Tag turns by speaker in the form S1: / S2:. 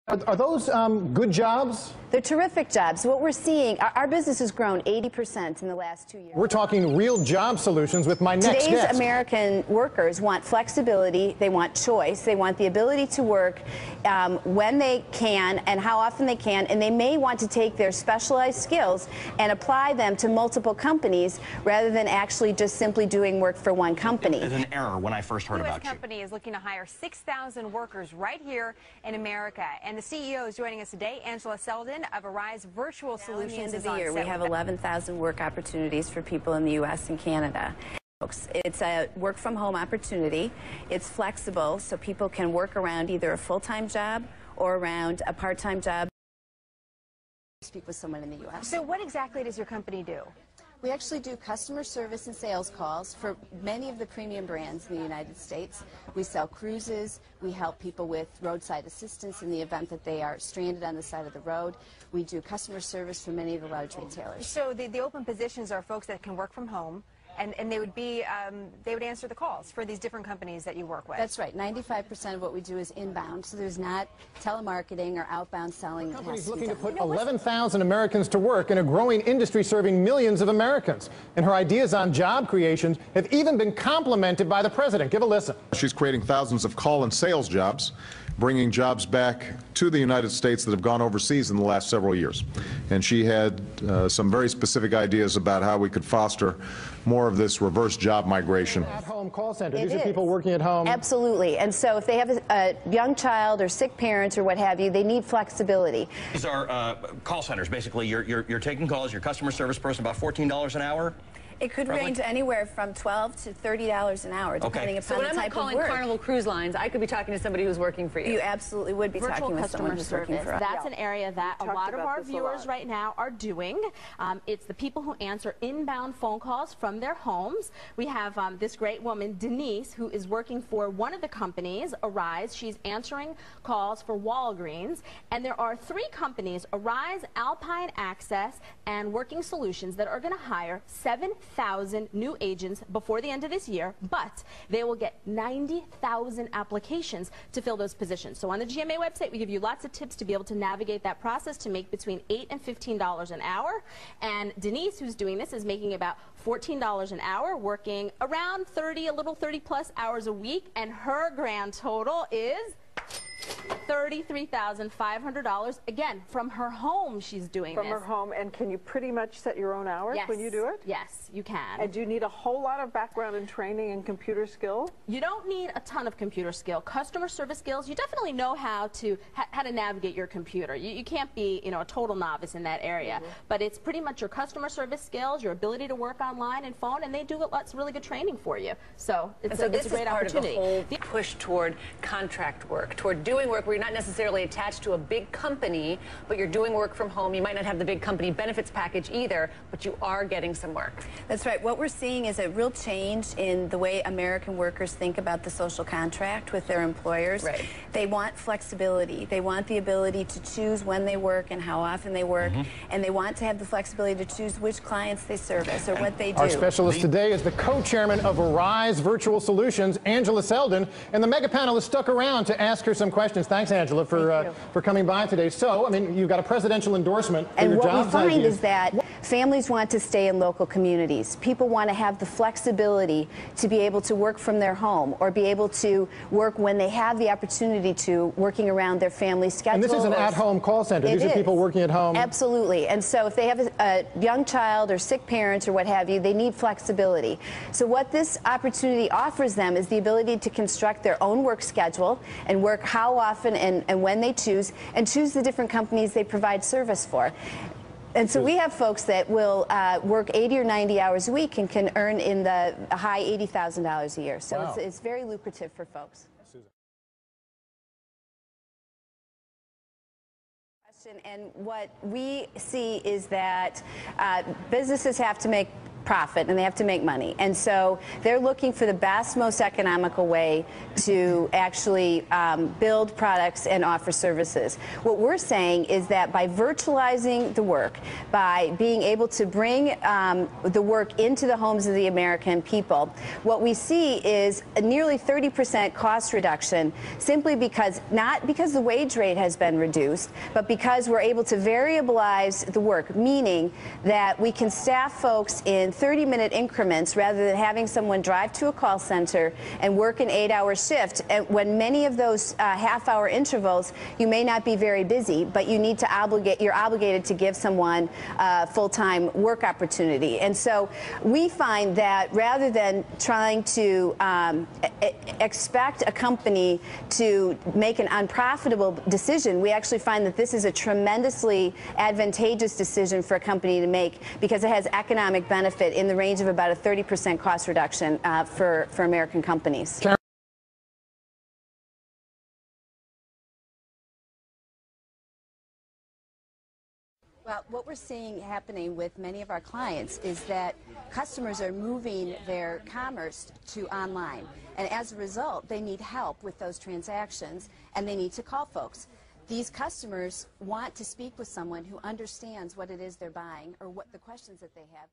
S1: Are those good jobs?
S2: They're terrific jobs. What we're seeing, our business has grown 80% in the last 2 years.
S1: We're talking real job solutions with my next guest.
S2: Today's American workers want flexibility, they want choice, they want the ability to work when they can and how often they can, and they may want to take their specialized skills and apply them to multiple companies rather than actually just simply doing work for one company.
S3: There's an error when I first heard about you.
S4: The company is looking to hire 6,000 workers right here in America. And the CEO is joining us today, Angela Selden of Arise Virtual Solutions.
S2: At the end of the year, we have 11,000 work opportunities for people in the U.S. and Canada. It's a work-from-home opportunity. It's flexible, so people can work around either a full-time job or around a part-time job. Speak with someone in the U.S.
S4: So what exactly does your company do?
S2: We actually do customer service and sales calls for many of the premium brands in the United States. We sell cruises. We help people with roadside assistance in the event that they are stranded on the side of the road. We do customer service for many of the large retailers.
S4: So the open positions are folks that can work from home, and they would be they would answer the calls for these different companies that you work with.
S2: That's right. 95% of what we do is inbound, so there's not telemarketing or outbound selling.
S1: The company's looking to put 11,000 Americans to work in a growing industry serving millions of Americans. And her ideas on job creation have even been complimented by the president. Give a listen.
S5: She's creating thousands of call and sales jobs, bringing jobs back to the United States that have gone overseas in the last several years. And she had some very specific ideas about how we could foster more of this reverse job migration.
S1: At-home call center. These are people working at home.
S2: Absolutely. And so if they have a young child or sick parents or what have you, they need flexibility.
S3: These are call centers. Basically, you're taking calls, your customer service person, about $14 an hour?
S2: It could range anywhere from $12 to $30 an hour, depending upon the type of work.
S6: So when I'm calling Carnival Cruise Lines, I could be talking to somebody who's working for you.
S2: You absolutely would be talking with someone who's working for us.
S7: That's an area that a lot of our viewers right now are doing. It's the people who answer inbound phone calls from their homes. We have this great woman, Denise, who is working for one of the companies, Arise. She's answering calls for Walgreens. And there are 3 companies, Arise, Alpine Access, and Working Solutions, that are going to hire 7,000 new agents before the end of this year, but they will get 90,000 applications to fill those positions. So on the GMA website, we give you lots of tips to be able to navigate that process to make between $8 and $15 an hour. And Denise, who's doing this, is making about $14 an hour, working around 30, a little 30-plus hours a week, and her grand total is $33,500. Again, from her home she's doing this.
S8: From her home. And can you pretty much set your own hours when you do it?
S7: Yes, you can.
S8: And do you need a whole lot of background in training and computer skill?
S7: You don't need a ton of computer skill. Customer service skills, you definitely know how to navigate your computer. You can't be, a total novice in that area. But it's pretty much your customer service skills, your ability to work online and phone, and they do lots of really good training for you. So it's a great opportunity.
S6: This is part of the whole push toward contract work, toward doing work where you're not necessarily attached to a big company, but you're doing work from home. You might not have the big company benefits package either, but you are getting some work.
S2: That's right. What we're seeing is a real change in the way American workers think about the social contract with their employers.
S6: Right.
S2: They want flexibility. They want the ability to choose when they work and how often they work, and they want to have the flexibility to choose which clients they service or what they do.
S1: Our specialist today is the co-chairman of Arise Virtual Solutions, Angela Selden, and the mega panel has stuck around to ask her some questions. Thanks, Angela, for coming by today. So, I mean, you've got a presidential endorsement for your jobs.
S2: And what we find is that families want to stay in local communities. People want to have the flexibility to be able to work from their home or be able to work when they have the opportunity to, working around their family schedule.
S1: And this is an at-home call center. These are people working at home.
S2: Absolutely. And so if they have a young child or sick parents or what have you, they need flexibility. So what this opportunity offers them is the ability to construct their own work schedule and work how often and when they choose, and choose the different companies they provide service for. And so we have folks that will work 80 or 90 hours a week and can earn in the high $80,000 a year. So it's very lucrative for folks. And what we see is that businesses have to make profit and they have to make money. And so they're looking for the best, most economical way to actually build products and offer services. What we're saying is that by virtualizing the work, by being able to bring the work into the homes of the American people, what we see is a nearly 30% cost reduction, simply because, not because the wage rate has been reduced, but because we're able to variabilize the work, meaning that we can staff folks in 30-minute increments rather than having someone drive to a call center and work an 8-hour shift. And when many of those half-hour intervals, you may not be very busy, but you need to you're obligated to give someone full-time work opportunity. And so we find that rather than trying to expect a company to make an unprofitable decision, we actually find that this is a tremendously advantageous decision for a company to make, because it has economic benefit in the range of about a 30% cost reduction for American companies. Well, what we're seeing happening with many of our clients is that customers are moving their commerce to online. And as a result, they need help with those transactions, and they need to call folks. These customers want to speak with someone who understands what it is they're buying or what the questions that they have.